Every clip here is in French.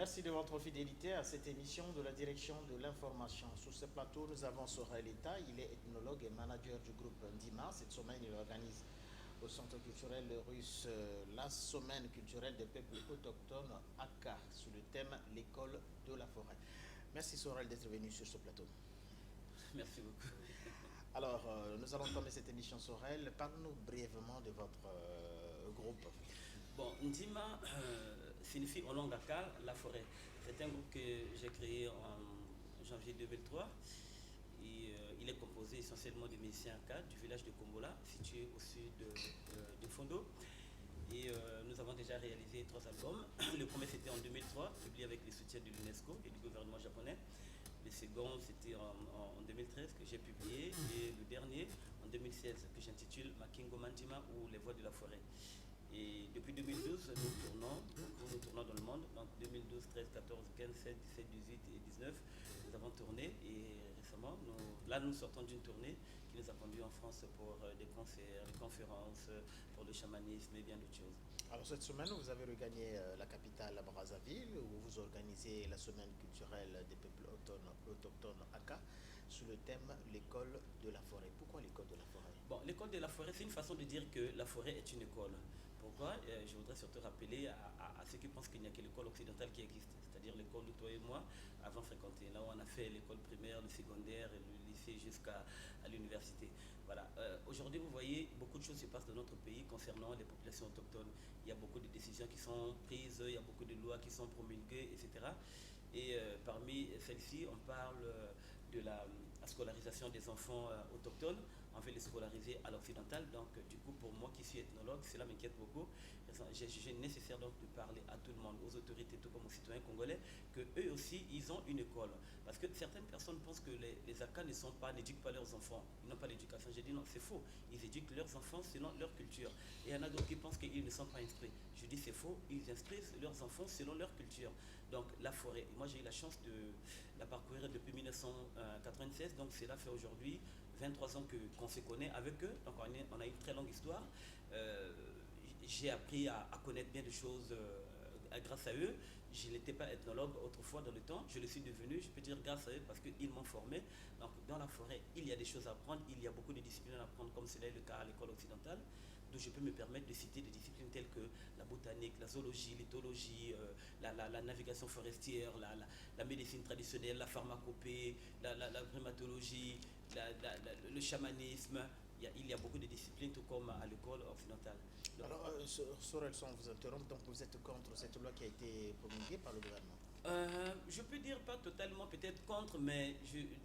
Merci de votre fidélité à cette émission de la direction de l'information. Sur ce plateau, nous avons Sorel Eta. Il est ethnologue et manager du groupe Ndima. Cette semaine, il organise au Centre culturel russe la semaine culturelle des peuples autochtones AKA sous le thème l'école de la forêt. Merci Sorel d'être venu sur ce plateau. Merci beaucoup. Alors, nous allons commencer cette émission Sorel. Parle-nous brièvement de votre groupe. Bon, Ndima signifie en langue AKA la forêt. C'est un groupe que j'ai créé en janvier 2003. Et, il est composé essentiellement de musiciens AKA du village de Kombola, situé au sud de Fondo. Et nous avons déjà réalisé 3 albums. Le premier c'était en 2003, publié avec le soutien de l'UNESCO et du gouvernement japonais. Le second c'était en 2013 que j'ai publié. Et le dernier en 2016 que j'intitule Makingo Mandima ou Les voix de la forêt. Et depuis 2012, nous tournons dans le monde. Donc 2012, 13, 14, 15, 16, 17, 18 et 19, nous avons tourné. Et récemment, nous sortons d'une tournée qui nous a conduit en France pour des concerts, des conférences, pour le chamanisme et bien d'autres choses. Alors cette semaine, vous avez regagné la capitale, la Brazzaville, où vous organisez la semaine culturelle des peuples autochtones AKA sous le thème l'école de la forêt. Pourquoi l'école de la forêt? Bon, l'école de la forêt, c'est une façon de dire que la forêt est une école. Pourquoi? Je voudrais surtout rappeler à ceux qui pensent qu'il n'y a que l'école occidentale qui existe, c'est-à-dire l'école où toi et moi avons fréquenté. Là où on a fait l'école primaire, le secondaire, le lycée jusqu'à l'université. Voilà. Aujourd'hui, vous voyez, beaucoup de choses se passent dans notre pays concernant les populations autochtones. Il y a beaucoup de décisions qui sont prises, il y a beaucoup de lois qui sont promulguées, etc. Et parmi celles-ci, on parle de la scolarisation des enfants autochtones. On veut les scolariser à l'occidental. Donc, du coup, pour moi qui suis ethnologue, cela m'inquiète beaucoup. J'ai jugé nécessaire donc de parler à tout le monde, aux autorités, tout comme aux citoyens congolais, qu'eux aussi, ils ont une école. Parce que certaines personnes pensent que les AKA n'éduquent pas leurs enfants. Ils n'ont pas d'éducation. J'ai dit non, c'est faux. Ils éduquent leurs enfants selon leur culture. Et il y en a d'autres qui pensent qu'ils ne sont pas instruits. Je dis c'est faux. Ils instruisent leurs enfants selon leur culture. Donc, la forêt. Moi, j'ai eu la chance de la parcourir depuis 1996. Donc, cela fait aujourd'hui 23 ans qu'on se connaît avec eux. Donc, on a une très longue histoire. J'ai appris à connaître bien de choses grâce à eux. Je n'étais pas ethnologue autrefois dans le temps. Je le suis devenu, je peux dire grâce à eux, parce qu'ils m'ont formé. Donc, dans la forêt, il y a des choses à apprendre. Il y a beaucoup de disciplines à apprendre, comme cela est le cas à l'école occidentale. Donc, je peux me permettre de citer des disciplines telles que la botanique, la zoologie, l'éthologie, la navigation forestière, la médecine traditionnelle, la pharmacopée, la primatologie, le chamanisme. Il y a beaucoup de disciplines, tout comme à l'école occidentale. Donc, alors, Sorel, sans vous interrompre, donc vous êtes contre cette loi qui a été promulguée par le gouvernement? Je peux dire pas totalement peut-être contre, mais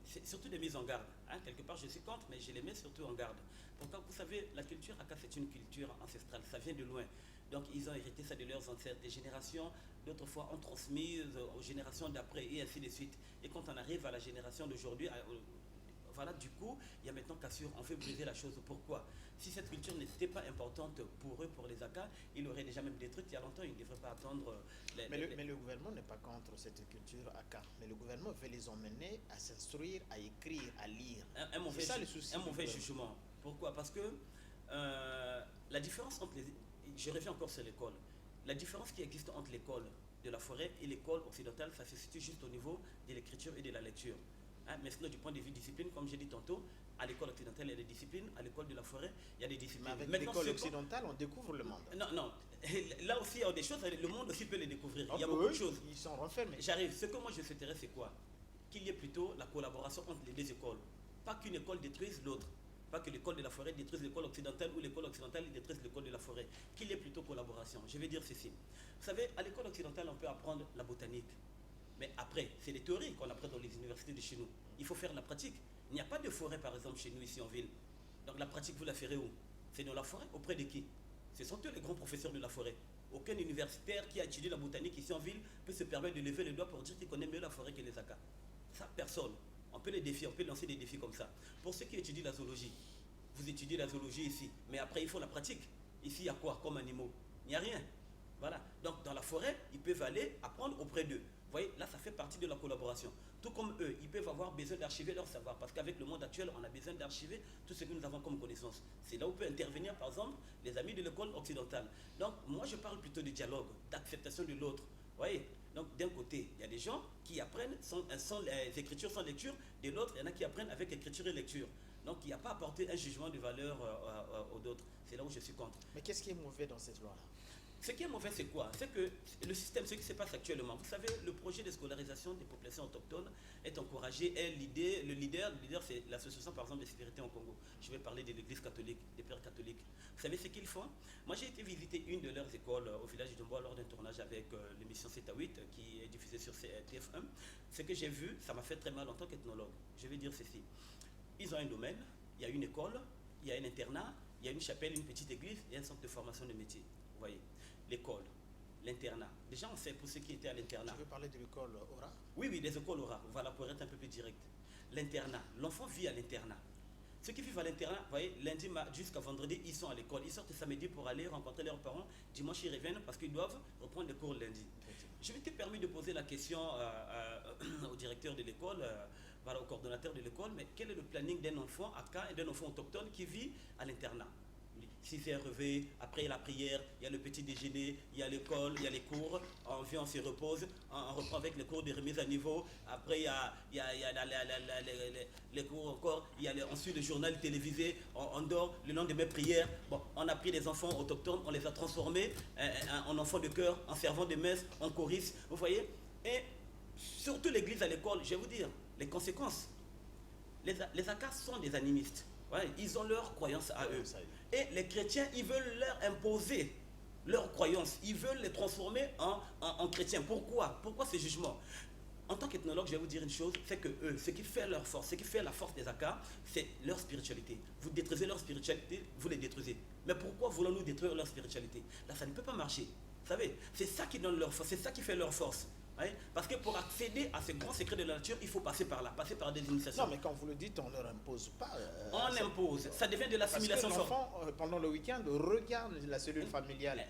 c'est surtout des mises en garde. Hein. Quelque part, je suis contre, mais je les mets surtout en garde. Pourquoi? Vous savez, la culture AKA, c'est une culture ancestrale, ça vient de loin. Donc, ils ont hérité ça de leurs ancêtres. Des générations, d'autres fois, ont transmis aux générations d'après, et ainsi de suite. Et quand on arrive à la génération d'aujourd'hui, voilà, du coup, il y a maintenant cassure, on fait briser la chose. Pourquoi? Si cette culture n'était pas importante pour eux, pour les AKA, ils l'auraient déjà même détruite il y a longtemps, ils ne devraient pas attendre. Mais le gouvernement n'est pas contre cette culture AKA, mais le gouvernement veut les emmener à s'instruire, à écrire, à lire. C'est ça le souci. Un mauvais jugement. Pourquoi? Parce que la différence entre les... Je reviens encore sur l'école. La différence qui existe entre l'école de la forêt et l'école occidentale, ça se situe juste au niveau de l'écriture et de la lecture. Hein, mais sinon, du point de vue discipline, comme j'ai dit tantôt, à l'école occidentale, il y a des disciplines, à l'école de la forêt, il y a des disciplines. Mais avec l'école occidentale, on découvre le monde. Non, non. Là aussi, il y a des choses, le monde aussi peut les découvrir. Il y a beaucoup de choses. Ils sont renfermés. J'arrive. Ce que moi je souhaiterais, c'est quoi? Qu'il y ait plutôt la collaboration entre les deux écoles. Pas qu'une école détruise l'autre. Pas que l'école de la forêt détruise l'école occidentale ou l'école occidentale détruise l'école de la forêt. Qu'il y ait plutôt collaboration. Je vais dire ceci. Vous savez, à l'école occidentale, on peut apprendre la botanique. Mais après, c'est les théories qu'on apprend dans les universités de chez nous. Il faut faire la pratique. Il n'y a pas de forêt, par exemple, chez nous, ici en ville. Donc la pratique, vous la ferez où? C'est dans la forêt, auprès de qui? Ce sont eux les grands professeurs de la forêt. Aucun universitaire qui a étudié la botanique ici en ville peut se permettre de lever le doigt pour dire qu'il connaît mieux la forêt que les AKA. Ça, personne. On peut les défier, on peut lancer des défis comme ça. Pour ceux qui étudient la zoologie, vous étudiez la zoologie ici, mais après, il faut la pratique. Ici, il y a quoi comme animaux? Il n'y a rien. Voilà. Donc, dans la forêt, ils peuvent aller apprendre auprès d'eux. Vous voyez, là, ça fait partie de la collaboration. Tout comme eux, ils peuvent avoir besoin d'archiver leur savoir. Parce qu'avec le monde actuel, on a besoin d'archiver tout ce que nous avons comme connaissance. C'est là où peut intervenir, par exemple, les amis de l'école occidentale. Donc, moi, je parle plutôt de dialogue, d'acceptation de l'autre. Vous voyez, Donc d'un côté, il y a des gens qui apprennent sans écriture, sans lecture, de l'autre, il y en a qui apprennent avec écriture et lecture. Donc il n'y a pas apporté un jugement de valeur aux autres. C'est là où je suis contre. Mais qu'est-ce qui est mauvais dans cette loi-là? Ce qui est mauvais, c'est quoi? C'est que le système, ce qui se passe actuellement, vous savez, le projet de scolarisation des populations autochtones est encouragé, le leader c'est l'association par exemple des sécurités au Congo. Je vais parler de l'église catholique, des pères catholiques. Vous savez ce qu'ils font? Moi j'ai été visiter une de leurs écoles au village de Dombois lors d'un tournage avec l'émission 7 à 8 qui est diffusée sur TF1. Ce que j'ai vu, ça m'a fait très mal en tant qu'ethnologue. Je vais dire ceci. Ils ont un domaine, il y a une école, il y a un internat, il y a une chapelle, une petite église et un centre de formation de métier. Vous voyez, l'école, l'internat. Déjà, on sait pour ceux qui étaient à l'internat. Tu veux parler de l'école Aura? Oui, oui, les écoles Aura. Voilà, pour être un peu plus direct. L'internat. L'enfant vit à l'internat. Ceux qui vivent à l'internat, vous voyez, lundi jusqu'à vendredi, ils sont à l'école. Ils sortent samedi pour aller rencontrer leurs parents. Dimanche, ils reviennent parce qu'ils doivent reprendre les cours lundi. Je m'étais permis de poser la question au directeur de l'école, au coordonnateur de l'école, mais quel est le planning d'un enfant ACA et d'un enfant autochtone qui vit à l'internat? 6h réveil, après la prière, il y a le petit déjeuner, il y a l'école, il y a les cours, on vient, on se repose, on reprend avec les cours de remise à niveau, après il y a les cours encore, ensuite le journal télévisé, on dort, le lendemain prière. Bon, on a pris les enfants autochtones, on les a transformés en enfants de cœur, en servants de messe, en choristes, vous voyez. Et surtout l'église à l'école, je vais vous dire, les conséquences. Les ACA sont des animistes. Ouais, ils ont leurs croyances à eux. Et les chrétiens, ils veulent leur imposer leurs croyances. Ils veulent les transformer en chrétiens. Pourquoi? Pourquoi ces jugements? En tant qu'ethnologue, je vais vous dire une chose, c'est que eux, ce qui fait leur force, ce qui fait la force des ACA, c'est leur spiritualité. Vous détruisez leur spiritualité, vous les détruisez. Mais pourquoi voulons-nous détruire leur spiritualité? Là, ça ne peut pas marcher. Vous savez, c'est ça qui donne leur force, c'est ça qui fait leur force. Oui, parce que pour accéder à ces grands secrets de la nature, il faut passer par là, passer par des initiations. Non, mais quand vous le dites, on ne leur impose pas. On impose, ça devient de l'assimilation. Parce que l'enfant, pendant le week-end, regarde la cellule familiale.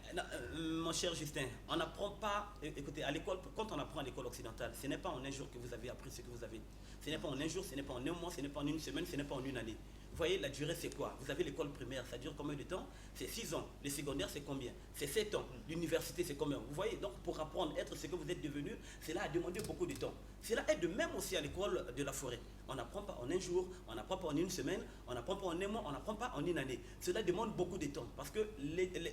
Mon cher Justin, on n'apprend pas, écoutez, à l'école, quand on apprend à l'école occidentale, ce n'est pas en un jour que vous avez appris ce que vous avez. Ce n'est pas en un jour, ce n'est pas en un mois, ce n'est pas en une semaine, ce n'est pas en une année. Vous voyez, la durée, c'est quoi? Vous avez l'école primaire, ça dure combien de temps? C'est 6 ans. Le secondaire, c'est combien? C'est 7 ans. L'université, c'est combien? Vous voyez, donc pour apprendre, être ce que vous êtes devenu, cela a demandé beaucoup de temps. Cela aide même aussi à l'école de la forêt. On n'apprend pas en un jour, on n'apprend pas en une semaine, on n'apprend pas en un mois, on n'apprend pas en une année. Cela demande beaucoup de temps parce que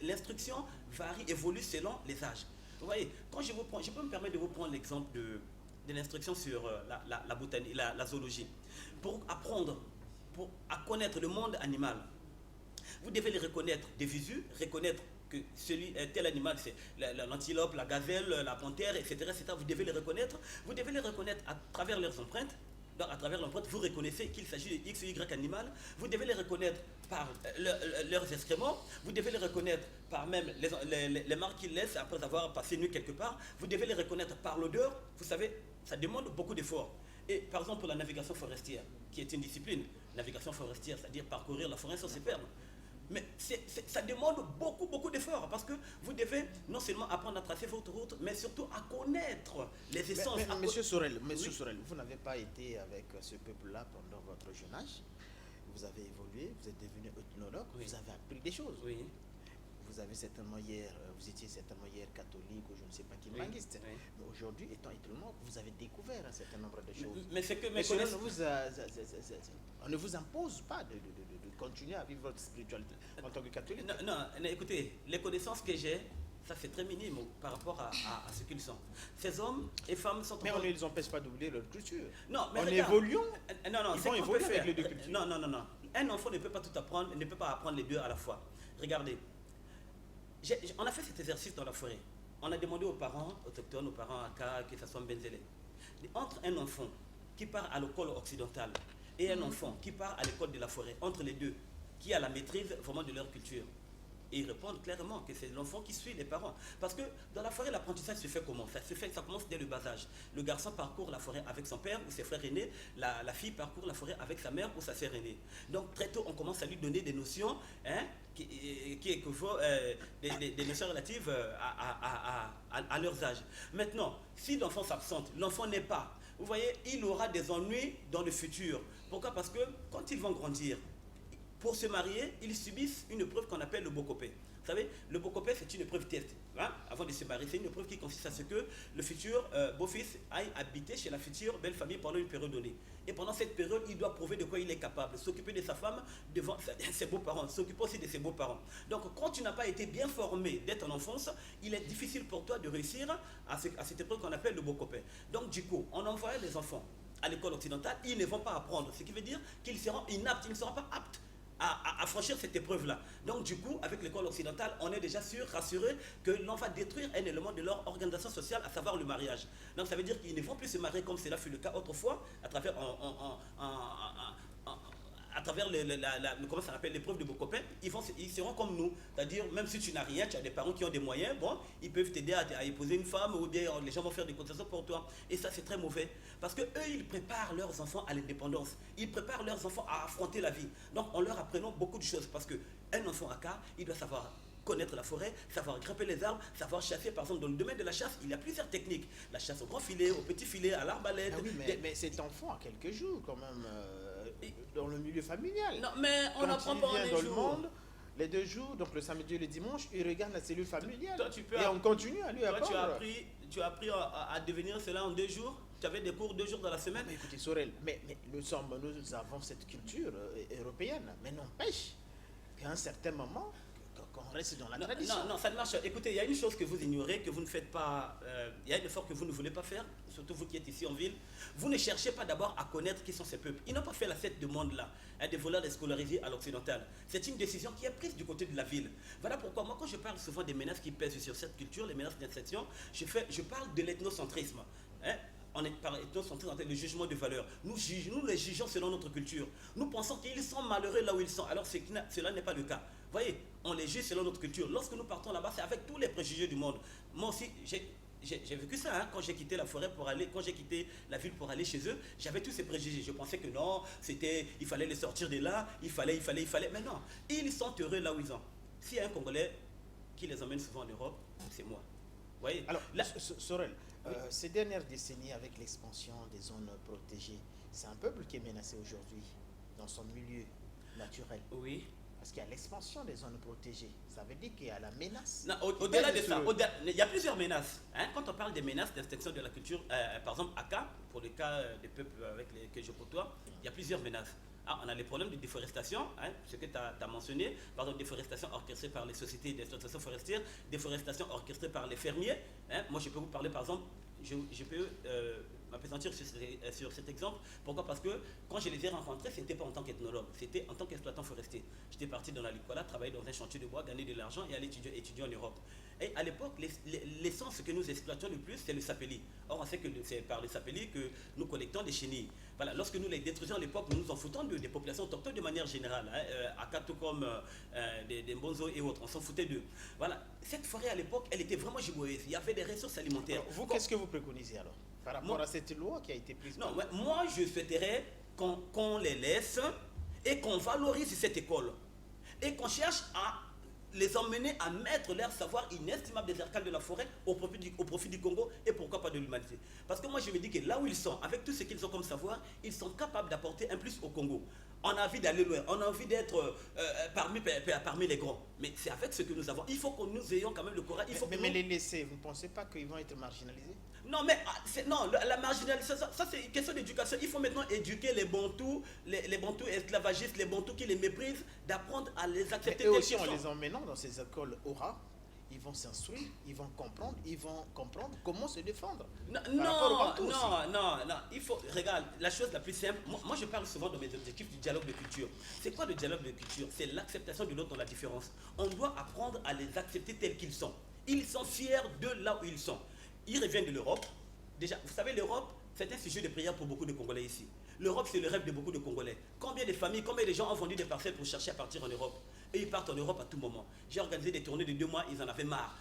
l'instruction varie, évolue selon les âges. Vous voyez, quand je peux me permettre de vous prendre l'exemple de l'instruction sur la botanique, la zoologie. Pour apprendre à connaître le monde animal, vous devez les reconnaître des visu, reconnaître que tel animal, c'est l'antilope, la gazelle, la panthère, etc., etc. Vous devez les reconnaître. Vous devez les reconnaître à travers leurs empreintes. Donc, à travers l'empreinte, vous reconnaissez qu'il s'agit de X ou Y animal. Vous devez les reconnaître par leurs excréments. Vous devez les reconnaître par même les marques qu'ils laissent après avoir passé nuit quelque part. Vous devez les reconnaître par l'odeur. Vous savez, ça demande beaucoup d'efforts. Et par exemple, pour la navigation forestière, qui est une discipline, navigation forestière, c'est-à-dire parcourir la forêt sans se perdre. Mais ça demande beaucoup, beaucoup d'efforts parce que vous devez non seulement apprendre à tracer votre route, mais surtout à connaître les essences. Monsieur Sorel, vous n'avez pas été avec ce peuple-là pendant votre jeune âge. Vous avez évolué, vous êtes devenu ethnologue, oui. Vous avez appris des choses. Oui. Vous étiez certainement hier catholique ou je ne sais pas qui linguiste. Oui. Mais aujourd'hui, étant ethnologue, vous avez découvert un certain nombre de choses. Mais c'est que on ne vous impose pas de continuer à vivre votre spiritualité en tant que catholique. Non, écoutez, les connaissances que j'ai, ça c'est très minime par rapport à ce qu'ils sont. Ces hommes et femmes sont... Mais on ne les empêche pas d'oublier leur culture. Non, mais en évoluant, ils vont évoluer avec les deux cultures. Non. Un enfant ne peut pas tout apprendre, ne peut pas apprendre les deux à la fois. Regardez, on a fait cet exercice dans la forêt. On a demandé aux parents autochtones, aux parents ACA, que ce soit Mbenzele. Entre un enfant qui part à l'école occidentale et un enfant qui part à l'école de la forêt, entre les deux, qui a la maîtrise vraiment de leur culture. Et ils répondent clairement que c'est l'enfant qui suit les parents. Parce que dans la forêt, l'apprentissage se fait comment? Ça commence dès le bas âge. Le garçon parcourt la forêt avec son père ou ses frères aînés. La fille parcourt la forêt avec sa mère ou sa sœur aînée. Donc très tôt, on commence à lui donner des notions qui équivaut des notions relatives à leurs âges. Maintenant, si l'enfant s'absente, l'enfant n'est pas, vous voyez, il aura des ennuis dans le futur. Pourquoi? Parce que quand ils vont grandir, pour se marier, ils subissent une épreuve qu'on appelle le bokopé. Vous savez, le bokopé, c'est une épreuve test. avant de se marier. C'est une épreuve qui consiste à ce que le futur beau-fils aille habiter chez la future belle famille pendant une période donnée. Et pendant cette période, il doit prouver de quoi il est capable, s'occuper de sa femme devant ses beaux-parents, s'occuper aussi de ses beaux-parents. Donc quand tu n'as pas été bien formé dès ton enfance, il est difficile pour toi de réussir à cette épreuve qu'on appelle le beau copain. Donc du coup, on envoie les enfants à l'école occidentale, ils ne vont pas apprendre, ce qui veut dire qu'ils seront inaptes, ils ne seront pas aptes à franchir cette épreuve-là. Donc du coup, avec l'école occidentale, on est déjà sûr, rassuré que l'on va détruire un élément de leur organisation sociale, à savoir le mariage. Donc ça veut dire qu'ils ne vont plus se marier comme cela fut le cas autrefois, à travers à travers comment ça s'appelle, l'épreuve de beau copain, ils seront comme nous. C'est-à-dire, même si tu n'as rien, tu as des parents qui ont des moyens, bon, ils peuvent t'aider à épouser une femme, ou bien les gens vont faire des cotisations pour toi. Et ça, c'est très mauvais. Parce qu'eux, ils préparent leurs enfants à l'indépendance. Ils préparent leurs enfants à affronter la vie. Donc, en leur apprenant beaucoup de choses. Parce qu'un enfant à cas, il doit savoir connaître la forêt, savoir grimper les arbres, savoir chasser. Par exemple, dans le domaine de la chasse, il y a plusieurs techniques. La chasse au grand filet, au petit filet, à l'arbalète. Ah oui, mais cet enfant a quelques jours quand même dans le milieu familial. Non, mais on n'apprend pas en un dans le jour. monde, les 2 jours, donc le samedi et le dimanche, il regarde la cellule familiale. Toi, tu peux et on continue à lui apprendre. Tu as appris à devenir cela en 2 jours. Tu avais des cours 2 jours dans la semaine. Mais écoutez, Sorel, mais nous avons cette culture européenne, mais n'empêche qu'à un certain moment, qu'on reste dans la tradition. Non, ça ne marche. Écoutez, il y a une chose que vous ignorez, que vous ne faites pas, il y a un effort que vous ne voulez pas faire, surtout vous qui êtes ici en ville. Vous ne cherchez pas d'abord à connaître qui sont ces peuples. Ils n'ont pas fait cette demande-là, de vouloir les scolariser à l'occidental. C'est une décision qui est prise du côté de la ville. Voilà pourquoi moi, quand je parle souvent des menaces qui pèsent sur cette culture, les menaces d'insertion, je parle de l'ethnocentrisme. On est par ethnocentrisme, le jugement de valeur. Nous les jugeons selon notre culture. Nous pensons qu'ils sont malheureux là où ils sont, alors cela n'est pas le cas. Vous voyez, on les juge selon notre culture. Lorsque nous partons là-bas, c'est avec tous les préjugés du monde. Moi aussi, j'ai vécu ça, hein, quand j'ai quitté la forêt pour aller, quand j'ai quitté la ville pour aller chez eux, j'avais tous ces préjugés. Je pensais que non, il fallait les sortir de là, il fallait. Mais non, ils sont heureux là où ils sont. S'il y a un Congolais qui les emmène souvent en Europe, c'est moi. Vous voyez. Alors, Sorel, ces dernières décennies, avec l'expansion des zones protégées, c'est un peuple qui est menacé aujourd'hui dans son milieu naturel. Oui. Parce qu'il y a l'expansion des zones protégées. Ça veut dire qu'il y a la menace. Non, au-delà de ça, il y a plusieurs menaces. Hein. Quand on parle des menaces d'extinction de la culture, par exemple, ACA, pour le cas des peuples avec lesquels je côtoie, il y a plusieurs menaces. On a les problèmes de déforestation, hein, ce que tu as mentionné, par exemple, déforestation orchestrée par les sociétés d'exploitation forestière, déforestation orchestrée par les fermiers. Hein. Moi, je peux vous parler, par exemple, je peux m'appesantir sur cet exemple. Pourquoi? Parce que quand je les ai rencontrés, ce n'était pas en tant qu'ethnologue, c'était en tant qu'exploitant forestier. J'étais parti dans la Licola, travailler dans un chantier de bois, gagner de l'argent et aller étudier en Europe. Et à l'époque, l'essence que nous exploitions le plus, c'est le sapelli. Or, on sait que c'est par le sapelli que nous collectons des chenilles. Voilà, lorsque nous les détruisions à l'époque, nous nous en foutons des populations autochtones de manière générale, à Kato comme des Mbonzo et autres, on s'en foutait d'eux. Voilà, cette forêt à l'époque, elle était vraiment giboyeuse. Il y avait des ressources alimentaires. Alors, vous, qu'est-ce que vous préconisez alors par rapport à cette loi qui a été prise? Non, moi, je souhaiterais qu'on les laisse et qu'on valorise cette école et qu'on cherche à les emmener à mettre leur savoir inestimable des arcades de la forêt au profit du Congo et pourquoi pas de l'humanité. Parce que moi je me dis que là où ils sont, avec tout ce qu'ils ont comme savoir, ils sont capables d'apporter un plus au Congo. On a envie d'aller loin, on a envie d'être parmi les grands. Mais c'est avec ce que nous avons. Il faut que nous ayons quand même le courage. Mais les laisser, vous ne pensez pas qu'ils vont être marginalisés? Non, mais la marginalisation, ça c'est une question d'éducation. Il faut maintenant éduquer les Bantous, les Bantous esclavagistes, les Bantous qui les méprisent, d'apprendre à les accepter. Et aussi en les emmenant dans ces écoles aura, ils vont s'instruire, ils vont comprendre comment se défendre. Non, il faut, regarde, la chose la plus simple, moi je parle souvent dans mes objectifs du dialogue de culture. C'est quoi le dialogue de culture? C'est l'acceptation de l'autre dans la différence. On doit apprendre à les accepter tels qu'ils sont. Ils sont fiers de là où ils sont. Ils reviennent de l'Europe. Déjà, vous savez, l'Europe, c'est un sujet de prière pour beaucoup de Congolais ici. L'Europe, c'est le rêve de beaucoup de Congolais. Combien de familles, combien de gens ont vendu des parcelles pour chercher à partir en Europe? Et ils partent en Europe à tout moment. J'ai organisé des tournées de 2 mois, ils en avaient marre.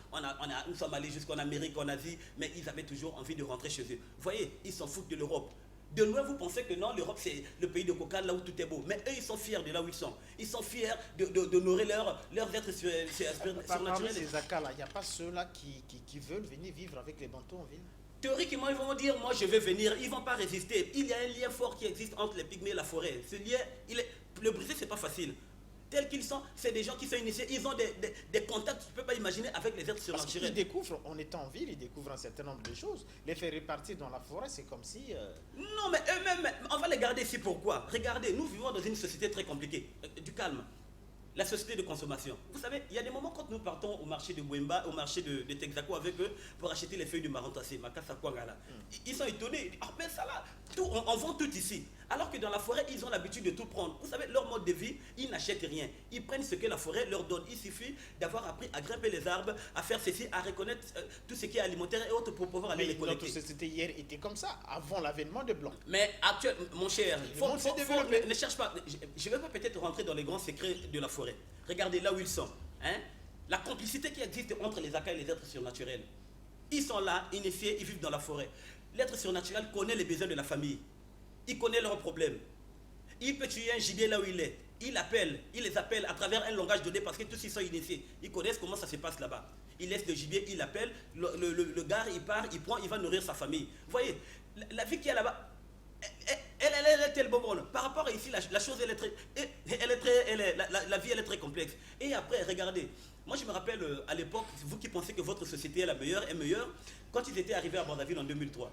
Nous sommes allés jusqu'en Amérique, en Asie, mais ils avaient toujours envie de rentrer chez eux. Vous voyez, ils s'en foutent de l'Europe. De loin, vous pensez que non, l'Europe, c'est le pays de coca, là où tout est beau. Mais eux, ils sont fiers de là où ils sont. Ils sont fiers d'honorer leurs êtres surnaturels. Parmi ces accords-là, il n'y a pas ceux-là qui veulent venir vivre avec les Bantous en ville? Théoriquement, ils vont dire, moi je vais venir, ils ne vont pas résister. Il y a un lien fort qui existe entre les pygmées et la forêt. Ce lien, le briser, ce n'est pas facile. tels qu'ils sont, c'est des gens qui sont initiés, ils ont des contacts, tu ne peux pas imaginer, avec les êtres Parce qu'ils surnaturels. découvrent, en étant en ville, ils découvrent un certain nombre de choses. Les faire répartir dans la forêt, c'est comme si... Non, mais eux-mêmes, on va les garder ici. Pourquoi? Regardez, nous vivons dans une société très compliquée. Du calme. La société de consommation. Vous savez, il y a des moments quand nous partons au marché de Bouemba, au marché de Texaco avec eux pour acheter les feuilles de marrontassé, Makasa Kwangala. Ils sont étonnés. Ils disent, ah ben ça là, tout, on vend tout ici. Alors que dans la forêt, ils ont l'habitude de tout prendre. Vous savez, leur mode de vie, ils n'achètent rien. Ils prennent ce que la forêt leur donne. Il suffit d'avoir appris à grimper les arbres, à faire ceci, à reconnaître tout ce qui est alimentaire et autres pour pouvoir aller Mais les collecter. notre société hier était comme ça, avant l'avènement de Blanc. Mais actuellement, mon cher, monde s'est développé. ne cherche pas. Je ne vais pas peut-être rentrer dans les grands secrets de la forêt. Regardez là où ils sont. Hein? La complicité qui existe entre les Akas et les êtres surnaturels. Ils sont là, initiés, ils vivent dans la forêt. L'être surnaturel connaît les besoins de la famille. Il connaît leurs problèmes. Il peut tuer un gibier là où il est. Il les appelle à travers un langage donné parce que tous ils sont initiés. Ils connaissent comment ça se passe là-bas. Il laisse le gibier, il appelle, le gars, il part, il prend, il va nourrir sa famille. Vous voyez, la vie qui est là-bas, elle est telle bonbonne. Par rapport à ici, la chose, la vie, elle est très complexe. Et après, regardez, moi je me rappelle à l'époque, vous qui pensez que votre société est est meilleure, quand ils étaient arrivés à Brazzaville en 2003,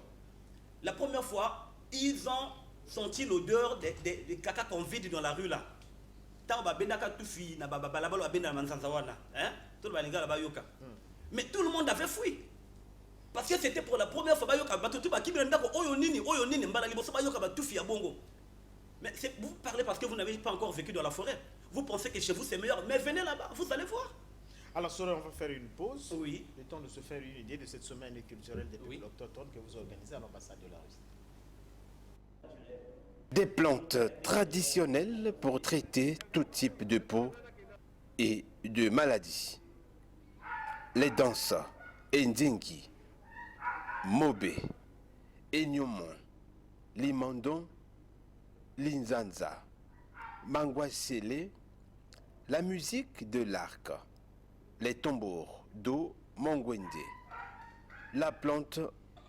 la première fois, ils ont senti l'odeur des caca qu'on vide dans la rue là. Mais tout le monde avait fui. Parce que c'était pour la première fois. Mais vous parlez parce que vous n'avez pas encore vécu dans la forêt. Vous pensez que chez vous c'est meilleur. Mais venez là-bas, vous allez voir. Alors, Sorel, on va faire une pause. Oui. Le temps de se faire une idée de cette semaine culturelle des peuples autochtones que vous organisez à l'ambassade de la Russie. Des plantes traditionnelles pour traiter tout type de peau et de maladies. Les danses Ndingi, Mobe, Enyomon, Limandon, Linzanza, Mangwasele, la musique de l'arc, les tambours d'eau Mongwende, la plante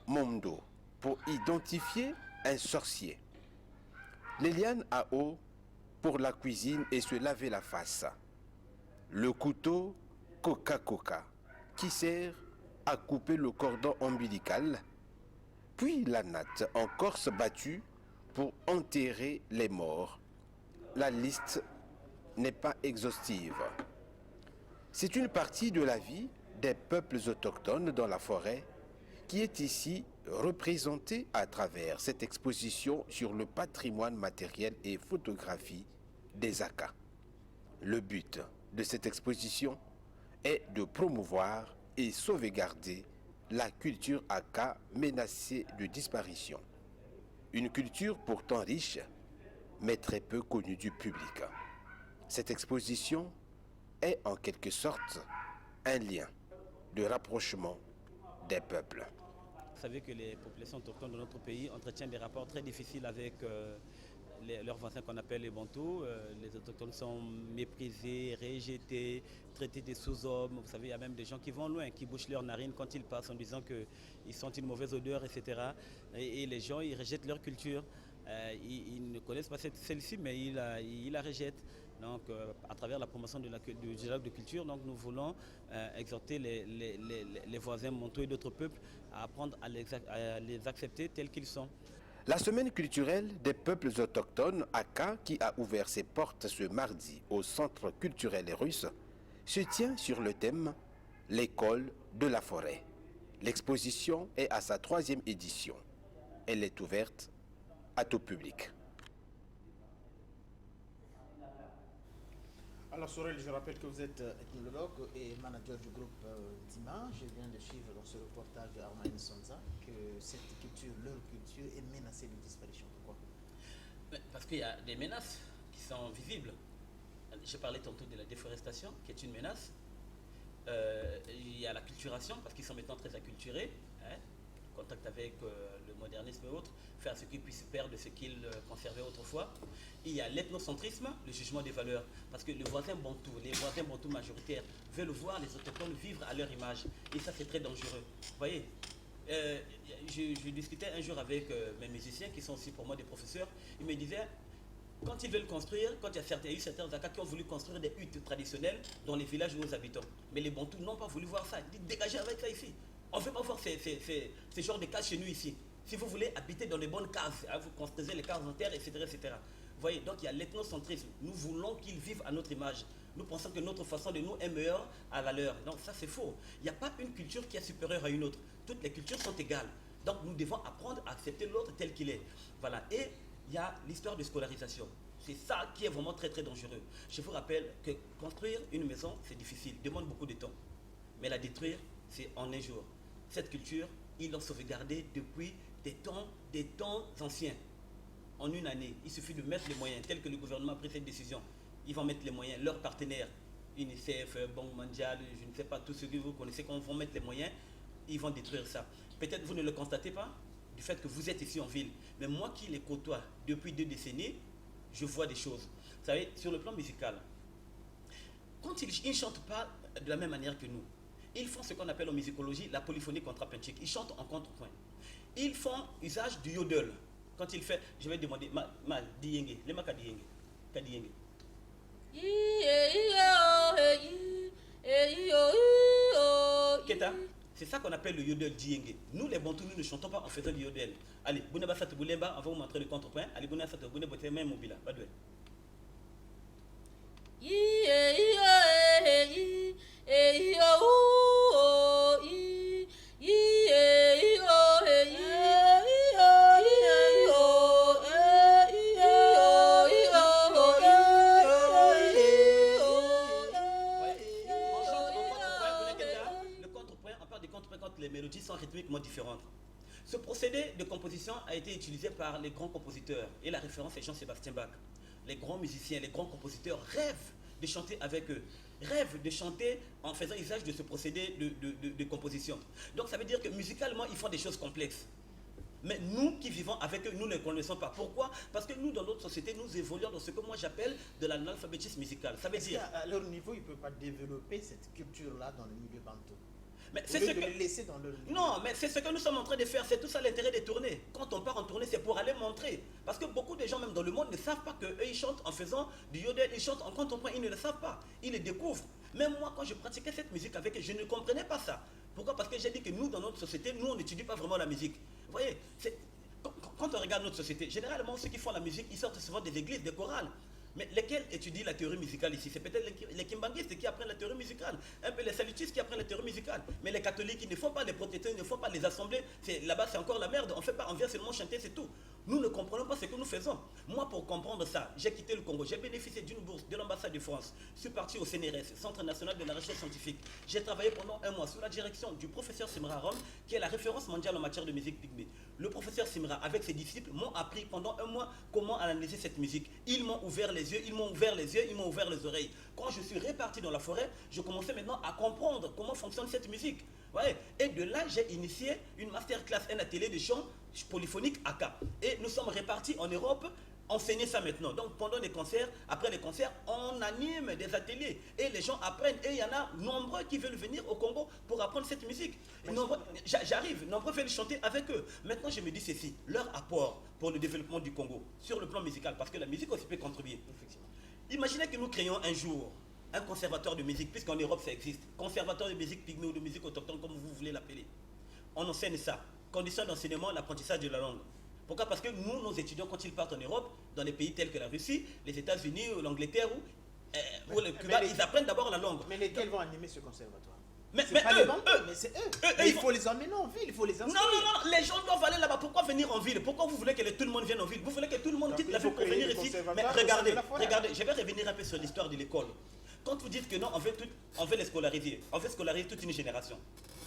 Mondo pour identifier un sorcier, les lianes à eau pour la cuisine et se laver la face, le couteau Coca-Coca qui sert à couper le cordon ombilical, puis la natte en corse battue pour enterrer les morts. La liste n'est pas exhaustive. C'est une partie de la vie des peuples autochtones dans la forêt qui est ici représentée à travers cette exposition sur le patrimoine matériel et photographie des Akas. Le but de cette exposition est de promouvoir et sauvegarder la culture Aka menacée de disparition. Une culture pourtant riche, mais très peu connue du public. Cette exposition est en quelque sorte un lien de rapprochement des peuples. Vous savez que les populations autochtones de notre pays entretiennent des rapports très difficiles avec leurs voisins qu'on appelle les Bantous. Les autochtones sont méprisés, rejetés, traités des sous-hommes. Vous savez, il y a même des gens qui vont loin, qui bouchent leurs narines quand ils passent en disant qu'ils sentent une mauvaise odeur, etc. Et les gens, ils rejettent leur culture. Ils ne connaissent pas celle-ci, mais ils la rejettent. Donc, à travers la promotion du dialogue de culture, donc, nous voulons exhorter les voisins Montou et d'autres peuples à apprendre à les accepter tels qu'ils sont. La semaine culturelle des peuples autochtones Aka, qui a ouvert ses portes ce mardi au Centre culturel russe, se tient sur le thème « L'école de la forêt ». L'exposition est à sa 3e édition. Elle est ouverte à tout public. Alors Sorel, je rappelle que vous êtes ethnologue et manager du groupe DIMA. Je viens de suivre dans ce reportage de Armand Sonza que cette culture, leur culture, est menacée de disparition. Pourquoi? Parce qu'il y a des menaces qui sont visibles. J'ai parlé tantôt de la déforestation, qui est une menace. Il y a la culturation, parce qu'ils sont maintenant très acculturés, hein, contact avec le modernisme et autres, faire ce qu'ils puissent perdre de ce qu'ils conservaient autrefois. Il y a l'ethnocentrisme, le jugement des valeurs, parce que les voisins bantous majoritaires veulent voir les autochtones vivre à leur image, et ça c'est très dangereux. Vous voyez, je discutais un jour avec mes musiciens qui sont aussi pour moi des professeurs, ils me disaient quand ils veulent construire, quand il y a eu certains Zaka qui ont voulu construire des huttes traditionnelles dans les villages où aux habitants. Mais les Bantous n'ont pas voulu voir ça. Ils disent dégagez avec ça ici. On ne veut pas voir ces genres de cases chez nous ici. Si vous voulez habiter dans les bonnes cases, hein, vous construisez les cases en terre, etc., etc. Vous voyez, donc il y a l'ethnocentrisme. Nous voulons qu'ils vivent à notre image. Nous pensons que notre façon de nous est meilleure à la leur. Donc ça c'est faux. Il n'y a pas une culture qui est supérieure à une autre. Toutes les cultures sont égales. Donc nous devons apprendre à accepter l'autre tel qu'il est. Voilà. Et il y a l'histoire de scolarisation. C'est ça qui est vraiment très très dangereux. Je vous rappelle que construire une maison, c'est difficile, demande beaucoup de temps. Mais la détruire, c'est en un jour. Cette culture, ils l'ont sauvegardée depuis des temps anciens. En une année, il suffit de mettre les moyens, tels que le gouvernement a pris cette décision. Ils vont mettre les moyens, leurs partenaires, UNICEF, Banque mondiale, je ne sais pas, tous ceux que vous connaissez, quand ils vont mettre les moyens, ils vont détruire ça. Peut-être vous ne le constatez pas, du fait que vous êtes ici en ville. Mais moi qui les côtoie depuis 2 décennies, je vois des choses. Vous savez, sur le plan musical, quand ils ne chantent pas de la même manière que nous, ils font ce qu'on appelle en musicologie la polyphonie contrapuntique. Ils chantent en contrepoint. Ils font usage du yodel. Quand il fait, je vais demander, diyenge, les maka diyenge, ka diyenge. Keta, c'est ça qu'on appelle le yodel diyenge. Nous les Bantous, nous ne chantons pas en faisant du yodel. Allez, Boune Bassat Boulemba, on va vous montrer le contrepoint. Allez, Boune Bassat Boune Boté, même mobile, pas de. Les mélodies sont rythmiquement différentes. Ce procédé de composition a été utilisé par les grands compositeurs et la référence est Jean-Sébastien Bach. Les grands musiciens, les grands compositeurs rêvent de chanter avec eux, rêvent de chanter en faisant usage de ce procédé de composition. Donc ça veut dire que musicalement, ils font des choses complexes. Mais nous qui vivons avec eux, nous ne les connaissons pas. Pourquoi? Parce que nous, dans notre société, nous évoluons dans ce que moi j'appelle de l'analphabétisme musical. Ça veut dire qu'à leur niveau, ils ne peuvent pas développer cette culture-là dans le milieu bantou. Mais c'est ce que... les laisser dans leur... Non, mais c'est ce que nous sommes en train de faire. C'est tout ça l'intérêt des tournées. Quand on part en tournée, c'est pour aller montrer. Parce que beaucoup de gens, même dans le monde, ne savent pas qu'eux, ils chantent en faisant du yodel, ils chantent en contemporain, ils ne le savent pas. Ils le découvrent. Même moi, quand je pratiquais cette musique avec eux, je ne comprenais pas ça. Pourquoi? Parce que j'ai dit que nous, dans notre société, nous, on n'étudie pas vraiment la musique. Vous voyez, quand on regarde notre société, généralement, ceux qui font la musique, ils sortent souvent des églises, des chorales. Mais lesquels étudient la théorie musicale ici? C'est peut-être les kimbanguistes qui apprennent la théorie musicale, un peu les salutistes qui apprennent la théorie musicale. Mais les catholiques, ils ne font pas les protestants, ils ne font pas les assemblées. Là-bas, c'est encore la merde. On fait pas, on vient seulement chanter, c'est tout. Nous ne comprenons pas ce que nous faisons. Moi, pour comprendre ça, j'ai quitté le Congo. J'ai bénéficié d'une bourse de l'ambassade de France. Je suis parti au CNRS, Centre national de la recherche scientifique. J'ai travaillé pendant 1 mois sous la direction du professeur Simra Rome, qui est la référence mondiale en matière de musique pygmée. Le professeur Simra, avec ses disciples, m'ont appris pendant 1 mois comment analyser cette musique. Ils m'ont ouvert les yeux, ils m'ont ouvert les yeux, ils m'ont ouvert les oreilles. Quand je suis reparti dans la forêt, je commençais maintenant à comprendre comment fonctionne cette musique. Ouais. Et de là, j'ai initié une masterclass, un atelier de chant polyphonique AK. Et nous sommes répartis en Europe, enseigner ça maintenant. Donc pendant les concerts, après les concerts, on anime des ateliers. Et les gens apprennent. Et il y en a nombreux qui veulent venir au Congo pour apprendre cette musique. J'arrive, nombreux veulent chanter avec eux. Maintenant, je me dis ceci, leur apport pour le développement du Congo, sur le plan musical, parce que la musique aussi peut contribuer. Effectivement. Imaginez que nous créons un jour un conservatoire de musique, puisqu'en Europe ça existe. Conservatoire de musique pygmée ou de musique autochtone, comme vous voulez l'appeler. On enseigne ça. Condition d'enseignement, l'apprentissage de la langue. Pourquoi? Parce que nous, nos étudiants, quand ils partent en Europe, dans des pays tels que la Russie, les États-Unis, l'Angleterre ou le Cuba, ils apprennent d'abord la langue. Mais lesquels vont animer ce conservatoire? Mais c'est eux. Il faut les emmener en ville, il faut les inscrire. Non, les gens doivent aller là-bas. Pourquoi venir en ville? Pourquoi vous voulez que tout le monde vienne en ville? Vous voulez que tout le monde quitte la ville pour venir ici? Mais regardez, je vais revenir un peu sur l'histoire de l'école. Quand vous dites que non, on veut les scolariser, on veut scolariser toute une génération.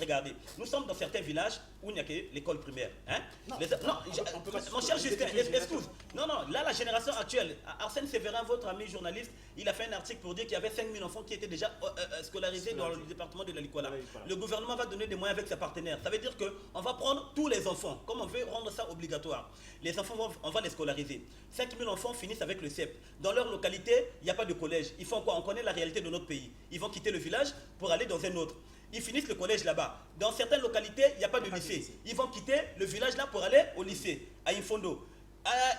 Regardez, nous sommes dans certains villages où il n'y a que l'école primaire. Hein? Mon cher Justin, excuse. Non, là, la génération actuelle, Arsène Séverin, votre ami journaliste, il a fait un article pour dire qu'il y avait 5 000 enfants qui étaient déjà scolarisés dans le département de la Likoala. Le gouvernement va donner des moyens avec ses partenaires. Ça veut dire qu'on va prendre tous les enfants, comme on veut rendre ça obligatoire. Les enfants, on va les scolariser. 5 000 enfants finissent avec le CEP. Dans leur localité, il n'y a pas de collège. Ils font quoi? On connaît la réalité de notre pays. Ils vont quitter le village pour aller dans un autre. Ils finissent le collège là-bas. Dans certaines localités, il n'y a pas de lycée. Ils vont quitter le village là pour aller au lycée, à Infondo.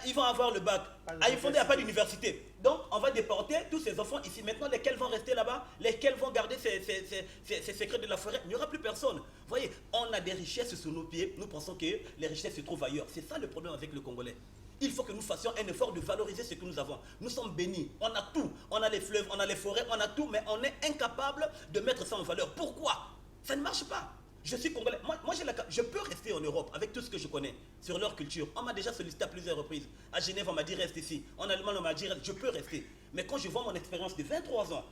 Ils vont avoir le bac. À Ifondé, il n'y a pas d'université. Donc, on va déporter tous ces enfants ici. Maintenant, lesquels vont rester là-bas? Lesquels vont garder ces secrets de la forêt? Il n'y aura plus personne. Vous voyez, on a des richesses sous nos pieds. Nous pensons que les richesses se trouvent ailleurs. C'est ça le problème avec le Congolais. Il faut que nous fassions un effort de valoriser ce que nous avons. Nous sommes bénis. On a tout. On a les fleuves, on a les forêts, on a tout. Mais on est incapable de mettre ça en valeur. Pourquoi? Ça ne marche pas. Je suis congolais. Moi je peux rester en Europe avec tout ce que je connais sur leur culture. On m'a déjà sollicité à plusieurs reprises. À Genève, on m'a dit reste ici. En Allemagne, on m'a dit reste. Je peux rester. Mais quand je vois mon expérience de 23 ans,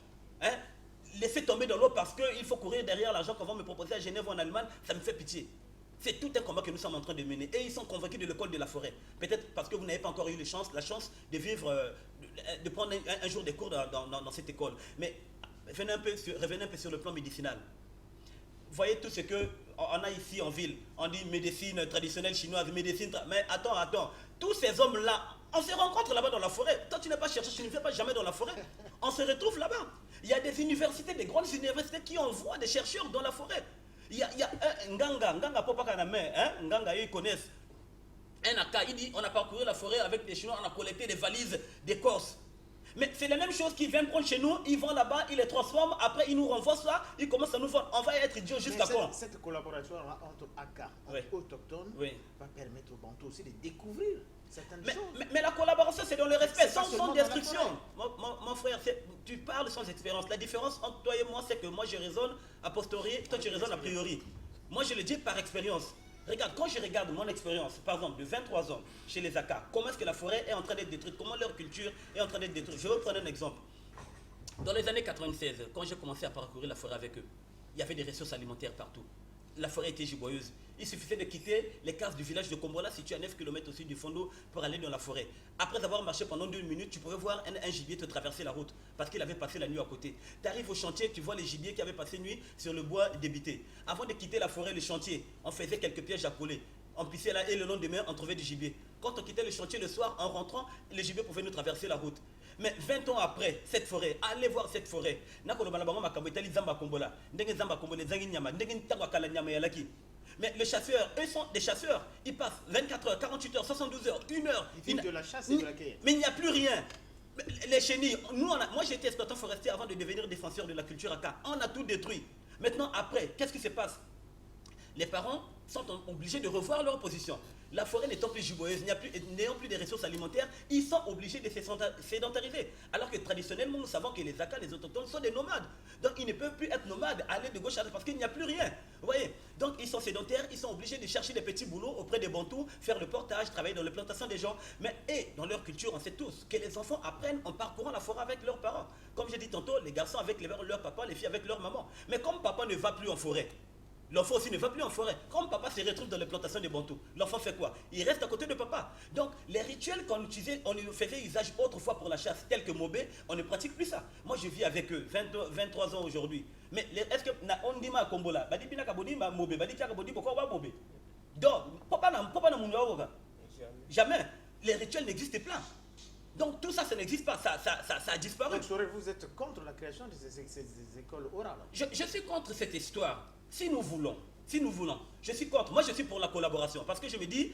laisser tomber dans l'eau parce qu'il faut courir derrière l'argent qu'on va me proposer à Genève ou en Allemagne, ça me fait pitié. C'est tout un combat que nous sommes en train de mener. Et ils sont convaincus de l'école de la forêt. Peut-être parce que vous n'avez pas encore eu la chance de vivre, de prendre un jour des cours dans cette école. Mais revenez un peu sur le plan médicinal. Vous voyez tout ce qu'on a ici en ville. On dit médecine traditionnelle chinoise, mais attends. Tous ces hommes-là, on se rencontre là-bas dans la forêt. Toi, tu n'es pas cherché, tu ne fais pas jamais dans la forêt. On se retrouve là-bas. Il y a des universités, des grandes universités qui envoient des chercheurs dans la forêt. Il y a un Nganga Popakaname, Nganga, ils connaissent. Un Aka, il dit on a parcouru la forêt avec les Chinois, on a collecté des valises d'écorce. Mais c'est la même chose qu'ils viennent prendre chez nous, ils vont là-bas, ils les transforment, après ils nous renvoient ça, ils commencent à nous vendre. On va être idiots jusqu'à quand? Cette collaboration-là entre ACA, entre autochtones, va permettre aux Bantous aussi de découvrir certaines choses. Mais la collaboration, c'est dans le respect, sans destruction. Mon frère, tu parles sans expérience. La différence entre toi et moi, c'est que moi je raisonne a posteriori, toi tu raisonnes a priori. Moi je le dis par expérience. Regarde, quand je regarde mon expérience, par exemple, de 23 ans chez les Aka, comment est-ce que la forêt est en train d'être détruite, comment leur culture est en train d'être détruite. Je vais vous prendre un exemple. Dans les années 96, quand j'ai commencé à parcourir la forêt avec eux, il y avait des ressources alimentaires partout. La forêt était giboyeuse. Il suffisait de quitter les cases du village de Kombola, situé à 9 km au sud du Fondo, pour aller dans la forêt. Après avoir marché pendant 2 minutes, tu pouvais voir un gibier te traverser la route, parce qu'il avait passé la nuit à côté. Tu arrives au chantier, tu vois les gibiers qui avaient passé nuit sur le bois débité. Avant de quitter la forêt, le chantier, on faisait quelques pièges à coller. On pissait là et le lendemain, on trouvait du gibier. Quand on quittait le chantier le soir, en rentrant, les gibiers pouvaient nous traverser la route. Mais 20 ans après, cette forêt, allez voir cette forêt. Mais les chasseurs, eux sont des chasseurs. Ils passent 24 heures, 48 heures, 72 heures, 1 heure. Ils vivent de la chasse et de la cueillette. Mais il n'y a plus rien. Les chenilles, moi j'étais exploitant forestier avant de devenir défenseur de la culture Aka. On a tout détruit. Maintenant, après, qu'est-ce qui se passe? Les parents sont obligés de revoir leur position. La forêt n'étant plus giboyeuse, n'ayant plus de ressources alimentaires, ils sont obligés de se sédentariser. Alors que traditionnellement, nous savons que les Aka, les autochtones, sont des nomades. Donc ils ne peuvent plus être nomades, aller de gauche à droite parce qu'il n'y a plus rien. Vous voyez? Donc ils sont sédentaires, ils sont obligés de chercher des petits boulots auprès des Bantous, faire le portage, travailler dans les plantations des gens. Mais dans leur culture, on sait tous que les enfants apprennent en parcourant la forêt avec leurs parents. Comme j'ai dit tantôt, les garçons avec leur papa, les filles avec leur maman. Mais comme papa ne va plus en forêt, l'enfant aussi ne va plus en forêt. Comme papa se retrouve dans les plantations des Bantous, l'enfant fait quoi? Il reste à côté de papa. Donc, les rituels qu'on utilisait, on faisait usage autrefois pour la chasse, tels que Mobé, on ne pratique plus ça. Moi, je vis avec eux, 23 ans aujourd'hui. Mais est-ce que on dit ma Kombola, Mobé, pourquoi on va Mobé? Donc, papa n'a jamais. Les rituels n'existent pas. Donc tout ça, ça n'existe pas, ça a disparu. Donc vous êtes contre la création de ces écoles orales? Je suis contre cette histoire. Si nous voulons, je suis contre. Moi, je suis pour la collaboration. Parce que je me dis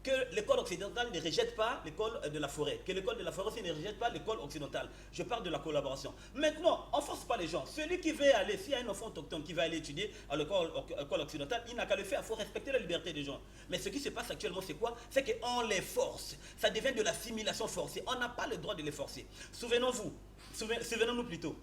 que l'école occidentale ne rejette pas l'école de la forêt. Que l'école de la forêt aussi ne rejette pas l'école occidentale. Je parle de la collaboration. Maintenant, on ne force pas les gens. Celui qui veut aller, s'il y a un enfant autochtone qui va aller étudier à l'école occidentale, il n'a qu'à le faire. Il faut respecter la liberté des gens. Mais ce qui se passe actuellement, c'est quoi? C'est qu'on les force. Ça devient de l'assimilation forcée. On n'a pas le droit de les forcer. Souvenons-nous plutôt.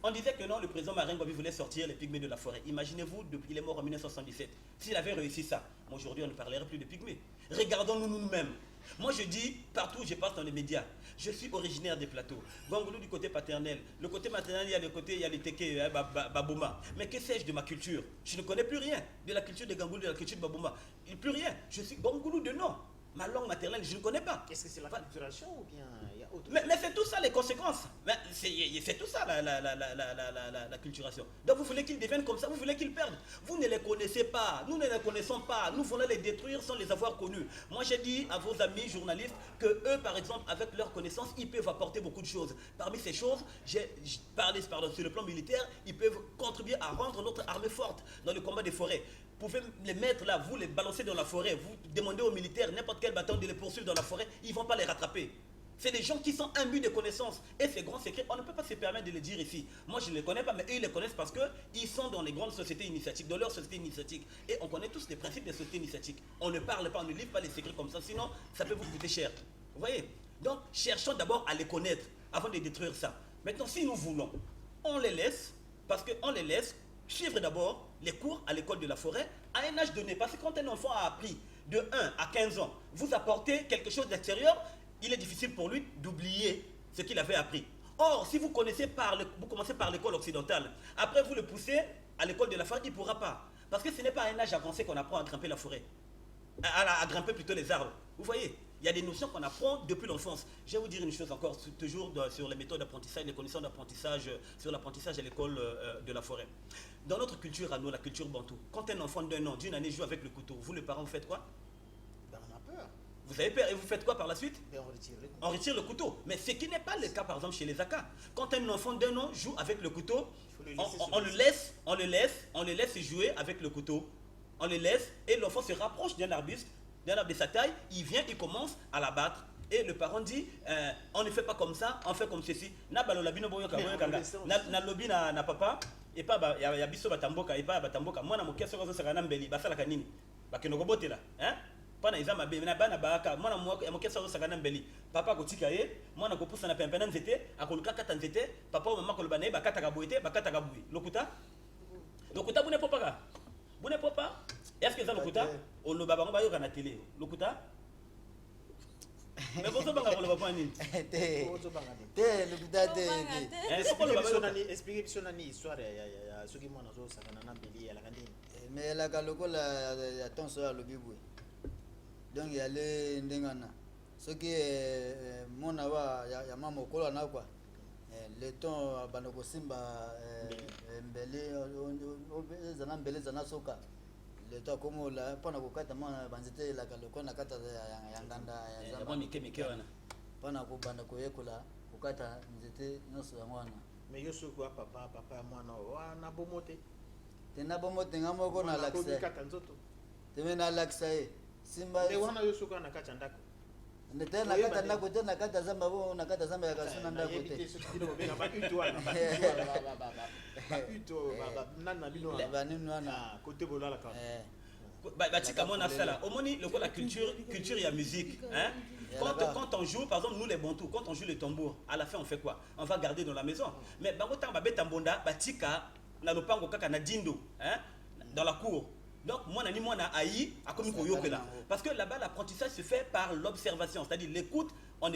On disait que non, le président Marengobi voulait sortir les pygmées de la forêt. Imaginez-vous, il est mort en 1977. S'il avait réussi ça, aujourd'hui on ne parlerait plus de pygmées. Regardons-nous nous-mêmes. Moi je dis, partout où je passe dans les médias, je suis originaire des plateaux. Gangoulou du côté paternel. Le côté maternel, il y a le Teke, Babouma. Mais que sais-je de ma culture? Je ne connais plus rien de la culture de Gangoulou, de la culture de Babouma. Plus rien. Je suis Gangoulou de nom. Ma langue maternelle, je ne connais pas. Est-ce que c'est la facturation ou bien il y a Mais c'est tout ça les conséquences. C'est tout ça la culturation. Donc vous voulez qu'ils deviennent comme ça, vous voulez qu'ils perdent. Vous ne les connaissez pas, nous ne les connaissons pas. Nous voulons les détruire sans les avoir connus. Moi j'ai dit à vos amis journalistes que eux par exemple avec leurs connaissances ils peuvent apporter beaucoup de choses. Parmi ces choses, j'ai parlé sur le plan militaire, ils peuvent contribuer à rendre notre armée forte dans le combat des forêts. Vous pouvez les mettre là, vous les balancer dans la forêt, vous demandez aux militaires, n'importe quel bâton de les poursuivre dans la forêt, ils ne vont pas les rattraper. C'est des gens qui sont imbus de connaissances. Et ces grands secrets, on ne peut pas se permettre de les dire ici. Moi, je ne les connais pas, mais eux, ils les connaissent parce qu'ils sont dans les grandes sociétés initiatiques, dans leurs sociétés initiatiques. Et on connaît tous les principes des sociétés initiatiques. On ne parle pas, on ne livre pas les secrets comme ça, sinon ça peut vous coûter cher. Vous voyez? Donc, cherchons d'abord à les connaître avant de détruire ça. Maintenant, si nous voulons, on les laisse, parce qu'on les laisse suivre d'abord les cours à l'école de la forêt à un âge donné. Parce que quand un enfant a appris de 1 à 15 ans, vous apportez quelque chose d'extérieur, il est difficile pour lui d'oublier ce qu'il avait appris. Or, si vous commencez par l'école occidentale, après vous le poussez à l'école de la forêt, il ne pourra pas. Parce que ce n'est pas à un âge avancé qu'on apprend à grimper la forêt. À grimper plutôt les arbres. Vous voyez, il y a des notions qu'on apprend depuis l'enfance. Je vais vous dire une chose encore, toujours sur les méthodes d'apprentissage, les conditions d'apprentissage, sur l'apprentissage à l'école de la forêt. Dans notre culture à nous, la culture bantou, quand un enfant d'1 an, d'une année joue avec le couteau, vous les parents, vous faites quoi? Ben, on a peur. Vous avez peur et vous faites quoi par la suite? Ben, on retire le couteau. On retire le couteau. Mais ce qui n'est pas le cas par exemple chez les Akas. Quand un enfant d'1 an joue avec le couteau, on le laisse jouer avec le couteau. On le laisse et l'enfant se rapproche d'un arbuste de sa taille, il vient, il commence à l'abattre. Et le parent dit, on ne fait pas comme ça, on fait comme ceci. Na balolabino boyoka boyoka na lobi na papa et pas ya biso batamboka et pas batamboka. Moi na mokeso ko saka na mbeli basala kanini. Bakeno botela, hein? Pana izama be na bana baka moi na mokeso ko saka na mbeli. Papa ko tika ye, moi na ko pusa na pempena nzete, akoluka kata nzete, papa o mama ko lobana bakata ka boyete, bakata ka buyi. Lokuta bune popaka. Bune popa. Est-ce que ça lokuta? On le baba bayoka na télé. Lokuta? Mais vous savez pas quoi ni. Expliquez sonani histoire ya soki mwana zo sakana na mbeli ya la kanini. Mais la kalokola ya tonso ya lobibu. Donc il y a les ndengana. Ce qui est mon awa ya mama kola na quoi. Le temps banoko simba mbeli zana mbeli zana soka. Le temps comme la pana kokata mana banzete la kaloko na kata ya nganda ya zama mike wana pana ko banda ko yekola kokata nzete nyonso ya mwana. Mais yo soko papa mwana wana bomote tena bomote ngamoko na lakse teme na lakse simba mais wana yo soko na kata ndako ndete na kata ndako tena kata zamba bo na kata zamba ya kasuna ndako te ba nana bino ba ninu wana côté bolala ka batika mona sala omoni le la culture et la musique hein. Quand on joue, par exemple, nous les Bantous, quand on joue le tambour, à la fin on fait quoi? On va garder dans la maison. Mais bango tang babé tambonda, batika, na lopango kaka na dindo, hein, dans la cour. Donc moi na aïe a comme koyokela. Parce que là-bas l'apprentissage se fait par l'observation, c'est-à-dire l'écoute, on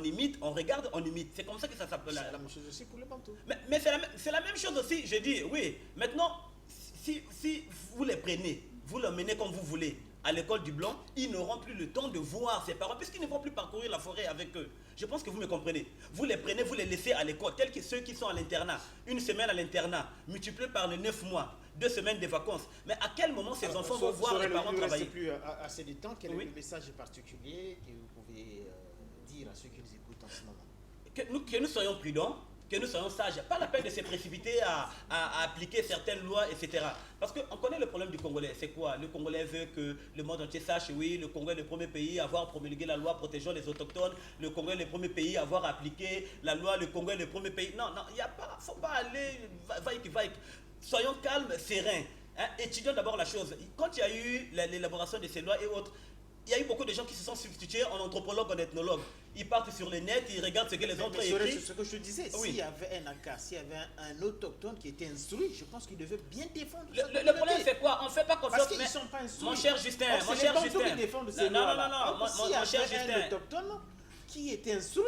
imite, on regarde, on imite. C'est comme ça que ça s'appelle. C'est la même chose aussi pour les Bantous. Mais c'est la même chose aussi, je dis, oui. Maintenant, si vous les prenez, vous les menez comme vous voulez. À l'école du Blanc, ils n'auront plus le temps de voir ses parents puisqu'ils ne vont plus parcourir la forêt avec eux. Je pense que vous me comprenez. Vous les prenez, vous les laissez à l'école, tels que ceux qui sont à l'internat. Une semaine à l'internat, multiplié par les 9 mois, 2 semaines de vacances. Mais à quel moment ces enfants vont voir les parents travailler? Plus assez de temps. Quel est le message particulier que vous pouvez dire à ceux qui nous écoutent en ce moment? Que nous soyons prudents, que nous soyons sages. Pas la peine de se précipiter à appliquer certaines lois, etc. Parce qu'on connaît le problème du Congolais. C'est quoi? Le Congolais veut que le monde entier sache, oui, le Congo est le premier pays à avoir promulgué la loi protégeant les autochtones. Le Congo est le premier pays à avoir appliqué la loi. Le Congo est le premier pays. Non, il n'y a pas, faut pas aller vaille. Soyons calmes, sereins. Hein? Étudions d'abord la chose. Quand il y a eu l'élaboration de ces lois et autres, il y a eu beaucoup de gens qui se sont substitués en anthropologue, en ethnologue. Ils partent sur le net, ils regardent ce que les autres ont écrit. C'est ce que je disais. Oui. S'il y avait un ACA, s'il y avait un autochtone qui était instruit, je pense qu'il devait bien défendre. Le problème c'est quoi? On ne fait pas confiance. Parce qu'ils ne sont pas instruits. Mon cher Justin, mon cher Justin. Mon cher Justin. Un autochtone qui était instruit.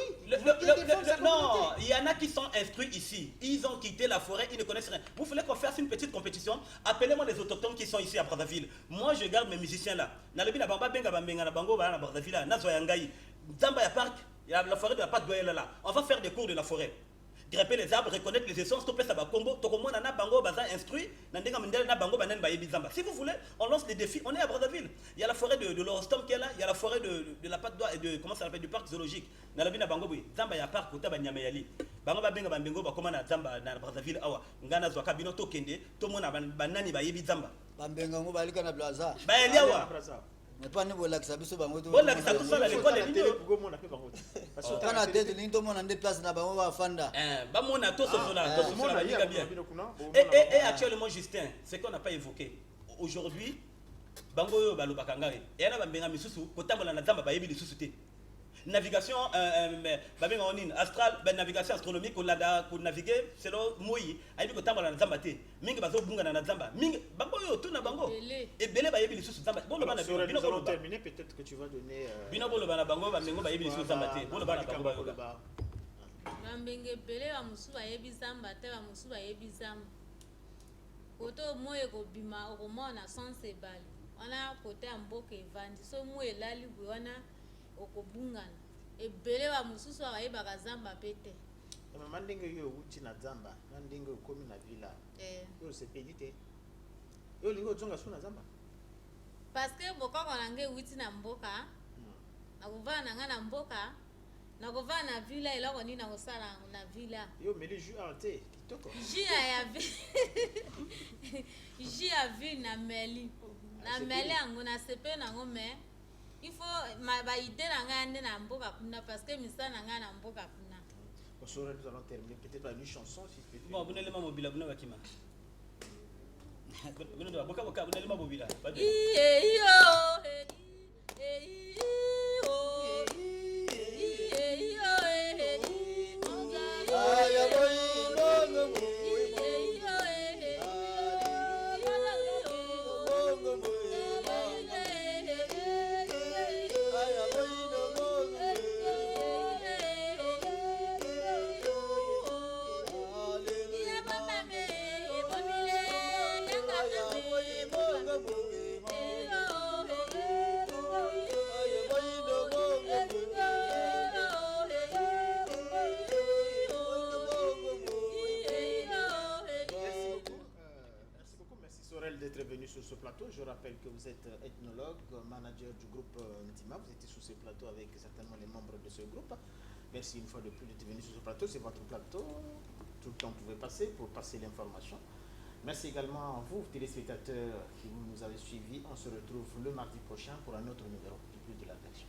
Non, il y en a qui sont instruits ici. Ils ont quitté la forêt, ils ne connaissent rien. Vous voulez qu'on fasse une petite compétition? Appelez-moi les autochtones qui sont ici à Brazzaville. Moi, je garde mes musiciens là. Nalobi na bamba benga bambenga na bango ba na Brazzaville na zoyangai. Zamba ya parc, Il y a la forêt de la Patte d'Oie là. On va faire des cours de la forêt. Grimper les arbres, reconnaître les essences, tout ça va combo. Tokomo nana bango baza instruit. Nandenga mendel na bango banen baye bizamba. Si vous voulez, on lance des défis. On est à Brazzaville. Il y a la forêt de l'Orostom qui est là. Il y a la forêt de la Patte d'Oie et de comment ça s'appelle du parc zoologique. Na la bina bango boy. Zamba ya parc kota banyameyali. Bango ba benga bango ba comment na zamba na Brazzaville awa. Ngana zwa kabino to kende. To mona banani baye bizamba. Bambenga ngo balika na plaza. Ba eliawa. Mais pas ni bolakisa biso bango to. Bolakisa tout ça là l'école est venue. Kana tete linto mona nde place na bango ba fanda. Ba mona to sozola, to sozola bien bien. Et actuellement Justin, ce qu'on n'a pas évoqué. Aujourd'hui, bango yo balobaka ngare. Et na bambenga misusu kotambola na zamba bayebi lisusu te. Navigation babenga onine astral, navigation astronomique on l'a pour naviguer selon moyi ayebi kotambola na zamba te. Mingi bazo bunga na zamba. Mingi bango yo to na bango. Et belé bayebi lisusu zamba. Bon le bana bino bolo terminer, peut-être que tu vas donner bino bolo bana bango bamengo bayebi lisusu zamba te. Bon le bana bango ba. Bambenge belé ba musu bayebi zamba te ba musu bayebi zamba. Koto moye ko bima okomona sanse bali. Wana kote amboka evandi so moye lali bwana okobungana ebele ba mususu bayebaka zamba pete mama ndenge yo uti na zamba na ndenge okomi na villa yo sepeli te yo lingo ozonga so na zamba parce que bokoko nange uti na mboka nakovana nanga na mboka nakovana na villa eloko nini nakosala na villa yo meli jus arte kitoko jus ya ville na meli yango na sepe nango mais il faut ma idée nanga nde na mboka kuna parce que misa nanga na mboka kuna. Nous allons terminer peut-être par une chanson si tu veux. Bon, vous n'allez pas mobile, vous n'allez pas kima. Vous n'allez pas mobile. D'être venu sur ce plateau. Je rappelle que vous êtes ethnologue, manager du groupe Ndima. Vous étiez sur ce plateau avec certainement les membres de ce groupe. Merci une fois de plus d'être venu sur ce plateau. C'est votre plateau. Tout le temps, vous pouvez passer pour passer l'information. Merci également à vous, téléspectateurs, qui nous avez suivis. On se retrouve le mardi prochain pour un autre numéro du Plus de la Rédaction.